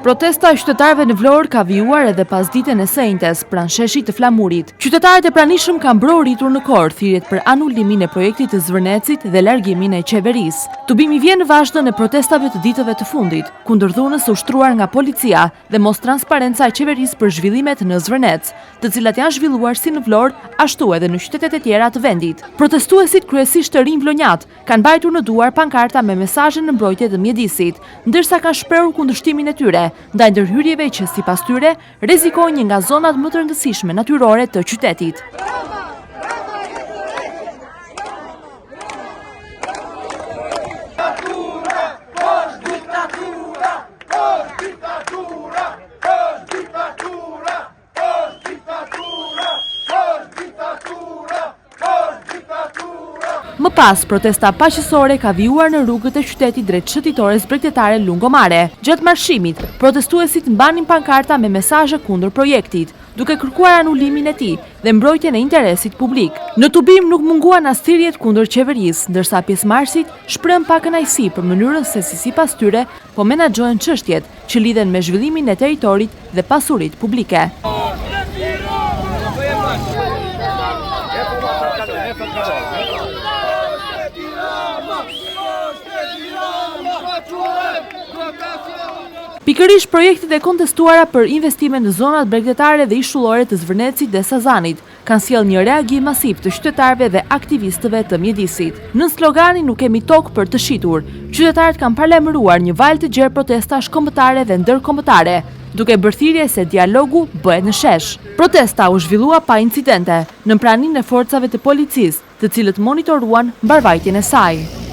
Protesta e qytetarëve në Vlorë ka vijuar edhe pas ditën e sejntes pranë sheshit të Flamurit. Qytetarët e pranishëm kanë mbrojtur në Korë thirrjet për anullimin e projektit të Zvërnecit dhe largimin e qeverisë. Tubimi vjen në vazhdon e protestave të ditëve të fundit, kundër dhunës së ushtruar nga policia dhe mos transparenca e qeverisë për zhvillimet në Zvërnec, të cilat janë zhvilluar si në Vlorë, ashtu edhe në qytetet e tjera të vendit. Protestuesit kryesisht të rinj vlonjat kanë mbajtur në duar pankarta me mesazhe në mbrojtje të mjedisit, ndërsa kanë shprehur kundërshtimin e tyre ndaj ndërhyrjeve që sipas tyre rrezikojnë një nga zonat më të rëndësishme natyrore të qytetit. Më pas, protesta paqësore ka vijuar në rrugët e qytetit drejt shëtitores bregdetare Lungomare. Gjatë marshimit, protestuesit mbanin pankarta me mesazhe kundër projektit, duke kërkuar anullimin e tij dhe mbrojtjen e interesit publik. Në tubim nuk munguan as thirrjet kundër qeverisë, ndërsa pjesëmarrësit shprehën pakënaqësi për mënyrën se si sipas tyre po menaxhohen çështjet që lidhen me zhvillimin e territorit dhe pasuritë publike. Pikërisht projektet e kontestuara për investime në zonat bregdetare dhe ishullore të Zvërnecit dhe Sazanit kanë sjellë një reagim masiv të qytetarëve dhe aktivistëve të mjedisit. Në sloganin "Nuk kemi tokë për të shitur", qytetarët kanë paralajmëruar një valë të gjerë protestash kombëtare dhe ndërkombëtare, duke bërë thirrje se dialogu bëhet në shesh. Protesta u zhvillua pa incidente, në praninë e forcave të policisë, të cilët monitoruan mbarvajtjen e saj.